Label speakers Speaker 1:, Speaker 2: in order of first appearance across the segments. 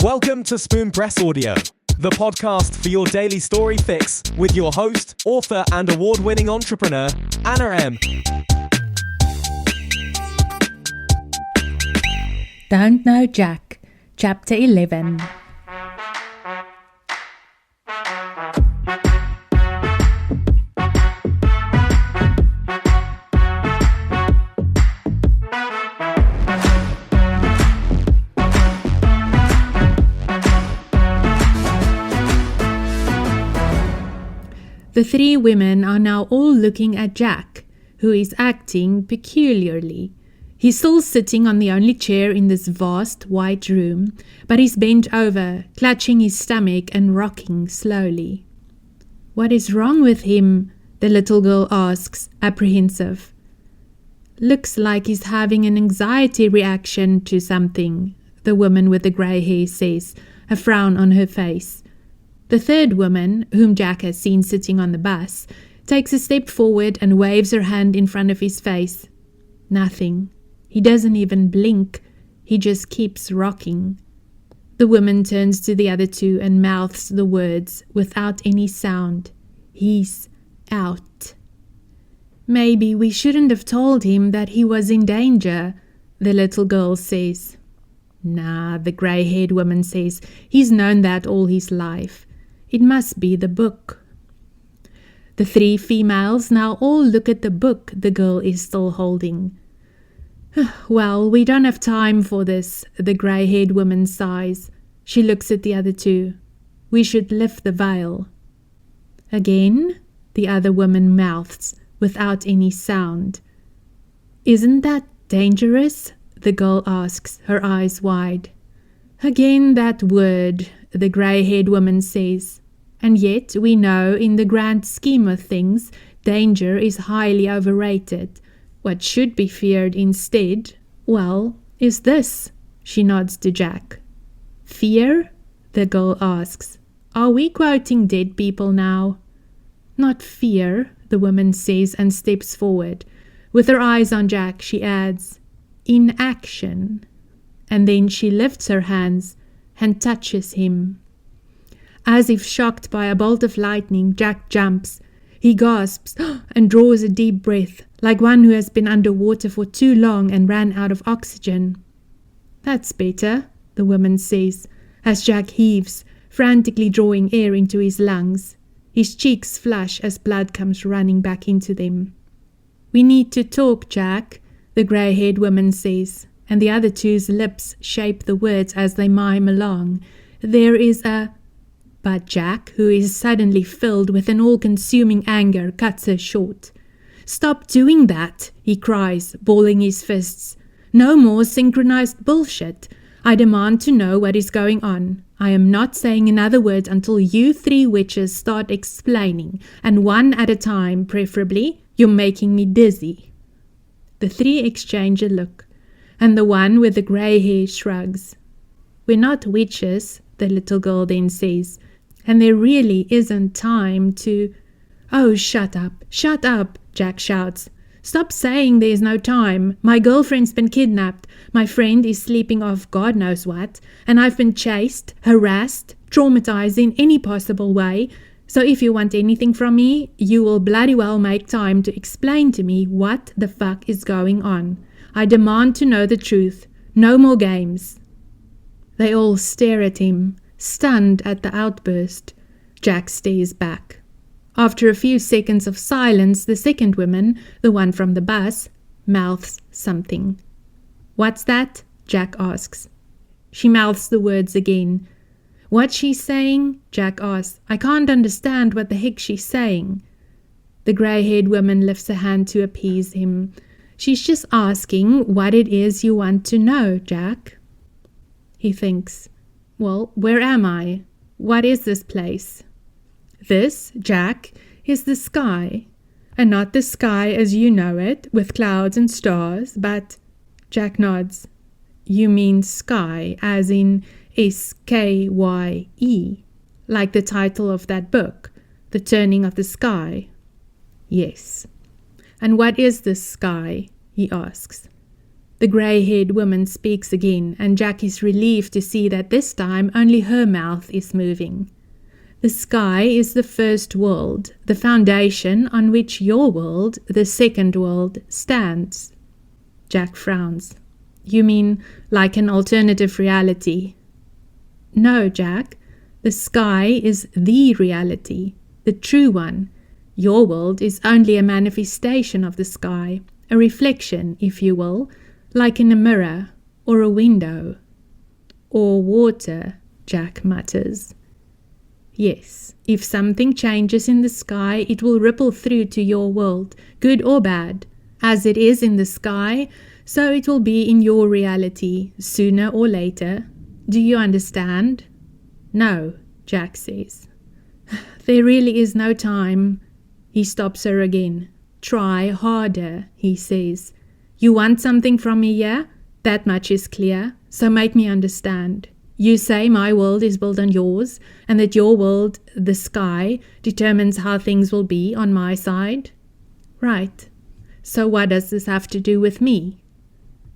Speaker 1: Welcome to Spoon Press Audio, the podcast for your daily story fix with your host, author and award-winning entrepreneur, Anna Emm.
Speaker 2: Don't Know Jack, Chapter 11. The three women are now all looking at Jack, who is acting peculiarly. He's still sitting on the only chair in this vast white room, but he's bent over, clutching his stomach and rocking slowly. "What is wrong with him?" the little girl asks, apprehensive. "Looks like he's having an anxiety reaction to something," the woman with the grey hair says, a frown on her face. The third woman, whom Jack has seen sitting on the bus, takes a step forward and waves her hand in front of his face. Nothing. He doesn't even blink. He just keeps rocking. The woman turns to the other two and mouths the words without any sound. "He's out." "Maybe we shouldn't have told him that he was in danger," the little girl says. "Nah," the grey-haired woman says. "He's known that all his life. It must be the book." The three females now all look at the book the girl is still holding. "Well, we don't have time for this," the grey-haired woman sighs. She looks at the other two. "We should lift the veil." "Again?" the other woman mouths, without any sound. "Isn't that dangerous?" the girl asks, her eyes wide. "Again that word," the grey-haired woman says. "And yet we know in the grand scheme of things, danger is highly overrated. What should be feared instead, well, is this." She nods to Jack. "Fear?" the girl asks. "Are we quoting dead people now?" "Not fear," the woman says and steps forward. With her eyes on Jack, she adds, "inaction." And then she lifts her hands and touches him. As if shocked by a bolt of lightning, Jack jumps. He gasps and draws a deep breath, like one who has been underwater for too long and ran out of oxygen. "That's better," the woman says, as Jack heaves, frantically drawing air into his lungs. His cheeks flush as blood comes running back into them. "We need to talk, Jack," the grey-haired woman says, and the other two's lips shape the words as they mime along. "There is a—" But Jack, who is suddenly filled with an all-consuming anger, cuts her short. "Stop doing that," he cries, balling his fists. "No more synchronized bullshit. I demand to know what is going on. I am not saying another word until you three witches start explaining, and one at a time, preferably. You're making me dizzy." The three exchange a look, and the one with the grey hair shrugs. "We're not witches," the little girl then says, "and there really isn't time to—" "Oh, shut up," Jack shouts. "Stop saying there's no time. My girlfriend's been kidnapped, my friend is sleeping off God knows what, and I've been chased, harassed, traumatized in any possible way. So if you want anything from me, you will bloody well make time to explain to me what the fuck is going on. I demand to know the truth. No more games." They all stare at him, stunned at the outburst. Jack stares back. After a few seconds of silence, the second woman, the one from the bus, mouths something. "What's that?" Jack asks. She mouths the words again. "What's she saying?" Jack asks. "I can't understand what the heck she's saying." The grey-haired woman lifts a hand to appease him. "She's just asking what it is you want to know, Jack." He thinks, "Well, where am I? What is this place?" "This, Jack, is the sky. And not the sky as you know it, with clouds and stars, but—" Jack nods. "You mean sky, as in S-K-Y-E, like the title of that book, The Turning of the Sky?" "Yes." "And what is this sky?" he asks. The grey-haired woman speaks again, and Jack is relieved to see that this time only her mouth is moving. The sky is the first world, the foundation on which your world, the second world, stands. Jack frowns. You mean like an alternative reality? No, Jack. The sky is the reality, the true one. Your world is only a manifestation of the sky, a reflection, if you will, like in a mirror or a window. Or water, Jack mutters. Yes, if something changes in the sky, it will ripple through to your world, good or bad. As it is in the sky, so it will be in your reality, sooner or later. Do you understand? No, Jack says. There really is no time. He stops her again. Try harder, he says. You want something from me, yeah? That much is clear, so make me understand. You say my world is built on yours, and that your world, the sky, determines how things will be on my side? Right. So what does this have to do with me?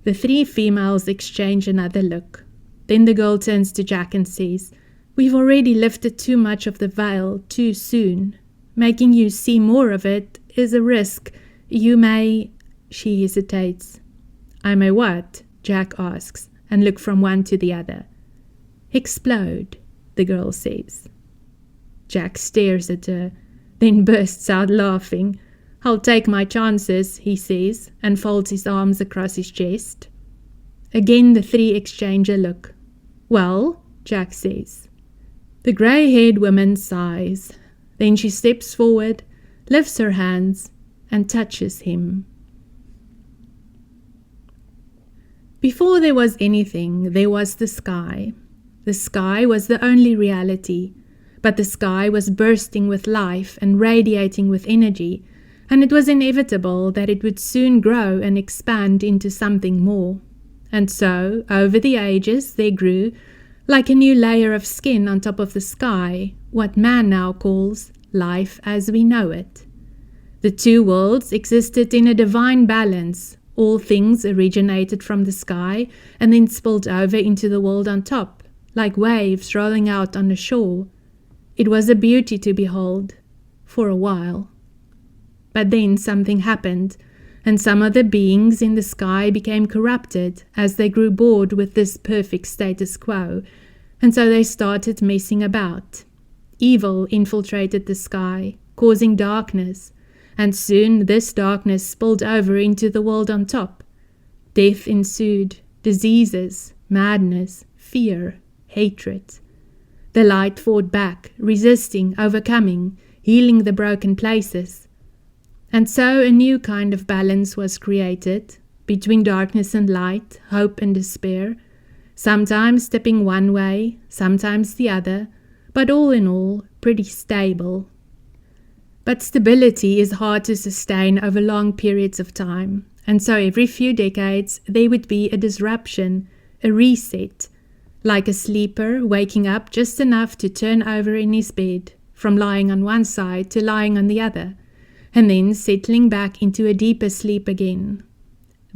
Speaker 2: The three females exchange another look. Then the girl turns to Jack and says, We've already lifted too much of the veil too soon. Making you see more of it is a risk. You may... She hesitates. I may what? Jack asks, and look from one to the other. Explode, the girl says. Jack stares at her, then bursts out laughing. I'll take my chances, he says, and folds his arms across his chest. Again the three exchange a look. Well, Jack says. The grey-haired woman sighs. Then she steps forward, lifts her hands, and touches him. Before there was anything, there was the sky. The sky was the only reality, but the sky was bursting with life and radiating with energy, and it was inevitable that it would soon grow and expand into something more. And so, over the ages, there grew, like a new layer of skin on top of the sky, what man now calls life as we know it. The two worlds existed in a divine balance. All things originated from the sky and then spilled over into the world on top, like waves rolling out on the shore. It was a beauty to behold, for a while. But then something happened, and some of the beings in the sky became corrupted as they grew bored with this perfect status quo, and so they started messing about. Evil infiltrated the sky, causing darkness, and soon this darkness spilled over into the world on top. Death ensued, diseases, madness, fear, hatred. The light fought back, resisting, overcoming, healing the broken places. And so a new kind of balance was created, between darkness and light, hope and despair, sometimes stepping one way, sometimes the other, but all in all, pretty stable. But stability is hard to sustain over long periods of time, and so every few decades there would be a disruption, a reset, like a sleeper waking up just enough to turn over in his bed, from lying on one side to lying on the other, and then settling back into a deeper sleep again.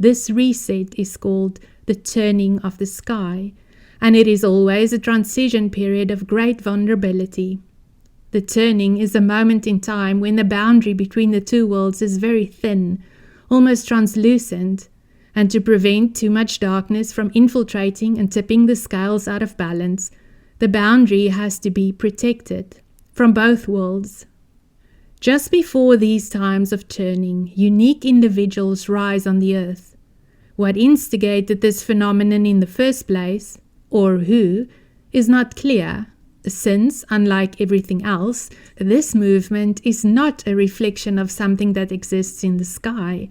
Speaker 2: This reset is called the turning of the sky, and it is always a transition period of great vulnerability. The turning is a moment in time when the boundary between the two worlds is very thin, almost translucent, and to prevent too much darkness from infiltrating and tipping the scales out of balance, the boundary has to be protected from both worlds. Just before these times of turning, unique individuals rise on the earth. What instigated this phenomenon in the first place, or who, is not clear, since, unlike everything else, this movement is not a reflection of something that exists in the sky.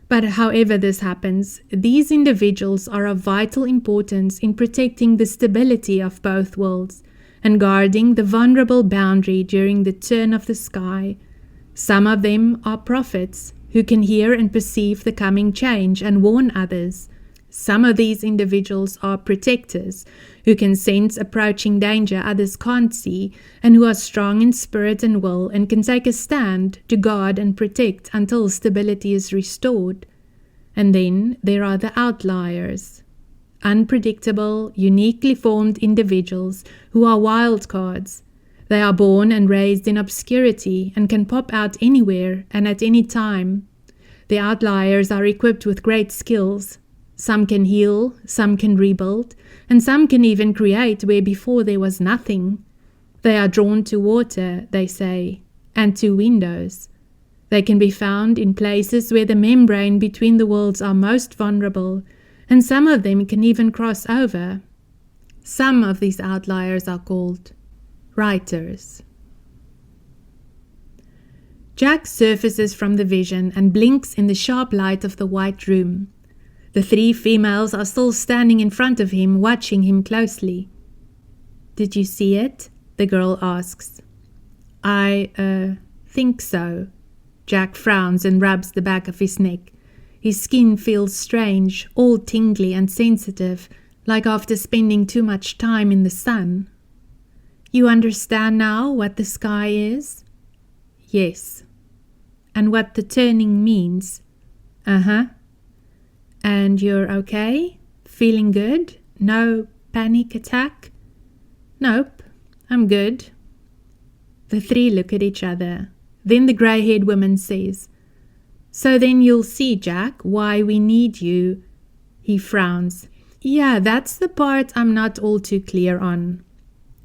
Speaker 2: But however this happens, these individuals are of vital importance in protecting the stability of both worlds and guarding the vulnerable boundary during the turn of the sky. Some of them are prophets who can hear and perceive the coming change and warn others. Some of these individuals are protectors who can sense approaching danger others can't see and who are strong in spirit and will and can take a stand to guard and protect until stability is restored. And then there are the outliers. Unpredictable, uniquely formed individuals who are wild cards. They are born and raised in obscurity and can pop out anywhere and at any time. The outliers are equipped with great skills. Some can heal, some can rebuild, and some can even create where before there was nothing. They are drawn to water, they say, and to windows. They can be found in places where the membrane between the worlds are most vulnerable, and some of them can even cross over. Some of these outliers are called writers. Jack surfaces from the vision and blinks in the sharp light of the white room. The 3 females are still standing in front of him, watching him closely. "Did you see it?" the girl asks. I think so." Jack frowns and rubs the back of his neck. His skin feels strange, all tingly and sensitive, like after spending too much time in the sun. "You understand now what the sky is?" "Yes." "And what the turning means?" "Uh-huh." "And you're okay? Feeling good? No panic attack?" "Nope, I'm good." The 3 look at each other. Then the grey-haired woman says, "So then you'll see, Jack, why we need you." He frowns. "Yeah, that's the part I'm not all too clear on."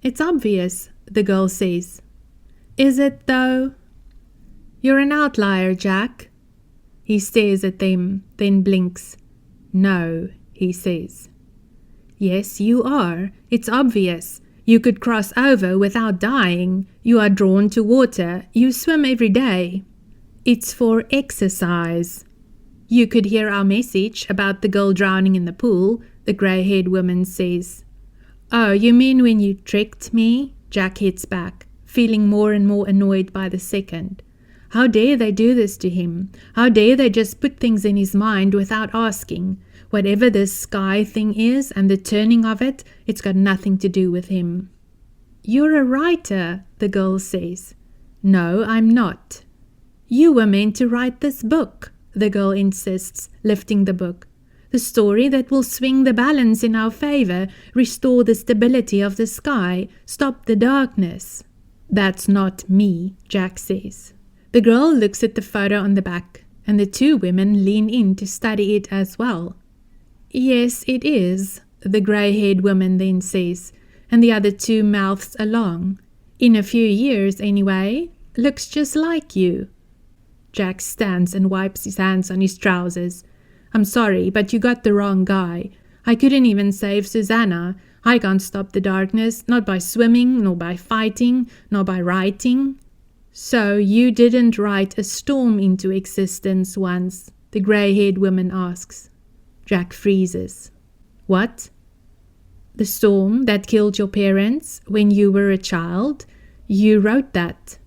Speaker 2: "It's obvious," the girl says. "Is it, though?" "You're an outlier, Jack." He stares at them, then blinks. "No," he says. "Yes, you are. It's obvious. You could cross over without dying. You are drawn to water. You swim every day. It's for exercise." "You could hear our message about the girl drowning in the pool," the grey-haired woman says. "Oh, you mean when you tricked me?" Jack hits back, feeling more and more annoyed by the second. How dare they do this to him? How dare they just put things in his mind without asking? Whatever this sky thing is and the turning of it, it's got nothing to do with him. "You're a writer," the girl says. "No, I'm not." "You were meant to write this book," the girl insists, lifting the book. "The story that will swing the balance in our favor, restore the stability of the sky, stop the darkness." "That's not me," Jack says. The girl looks at the photo on the back, and the 2 women lean in to study it as well. "Yes, it is," the grey-haired woman then says, and the other 2 mouths along. "In a few years, anyway. Looks just like you." Jack stands and wipes his hands on his trousers. "I'm sorry, but you got the wrong guy. I couldn't even save Susanna. I can't stop the darkness, not by swimming, nor by fighting, nor by writing." "So you didn't write a storm into existence once?" the grey-haired woman asks. Jack freezes. "What?" "The storm that killed your parents when you were a child? You wrote that."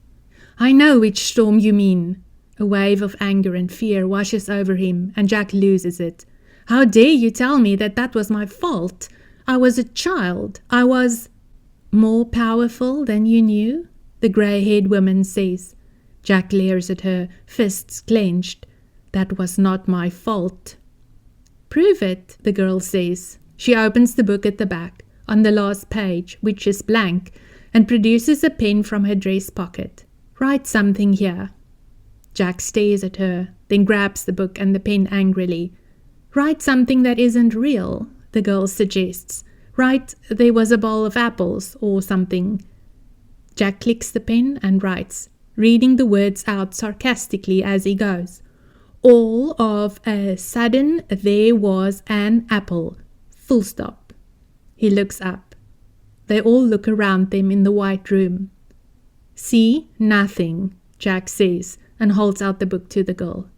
Speaker 2: "I know which storm you mean." A wave of anger and fear washes over him, and Jack loses it. "How dare you tell me that that was my fault? I was a child. I was—" "More powerful than you knew?" the grey-haired woman says. Jack glares at her, fists clenched. "That was not my fault." "Prove it," the girl says. She opens the book at the back, on the last page, which is blank, and produces a pen from her dress pocket. "Write something here." Jack stares at her, then grabs the book and the pen angrily. "Write something that isn't real," the girl suggests. "Write, 'There was a bowl of apples,' or something." Jack clicks the pen and writes, reading the words out sarcastically as he goes. "All of a sudden there was an apple. Full stop." He looks up. They all look around them in the white room. "See? Nothing," Jack says, and holds out the book to the girl.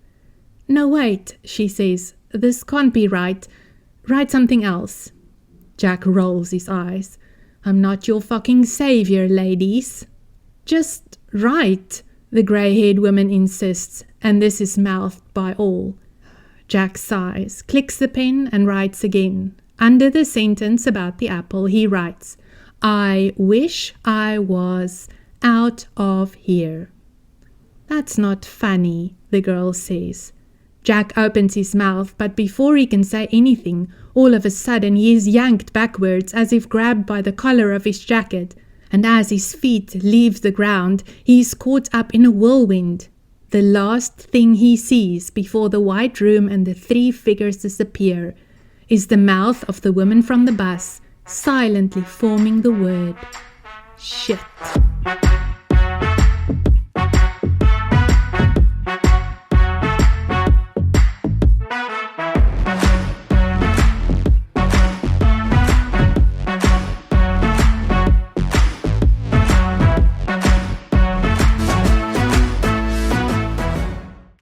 Speaker 2: "No, wait," she says. "This can't be right. Write something else." Jack rolls his eyes. "I'm not your fucking savior, ladies." "Just write," the grey-haired woman insists, and this is mouthed by all. Jack sighs, clicks the pen, and writes again. Under the sentence about the apple, he writes, "I wish I was out of here." "That's not funny," the girl says. Jack opens his mouth, but before he can say anything, all of a sudden he is yanked backwards as if grabbed by the collar of his jacket, and as his feet leave the ground, he is caught up in a whirlwind. The last thing he sees before the white room and the three figures disappear is the mouth of the woman from the bus silently forming the word, shit.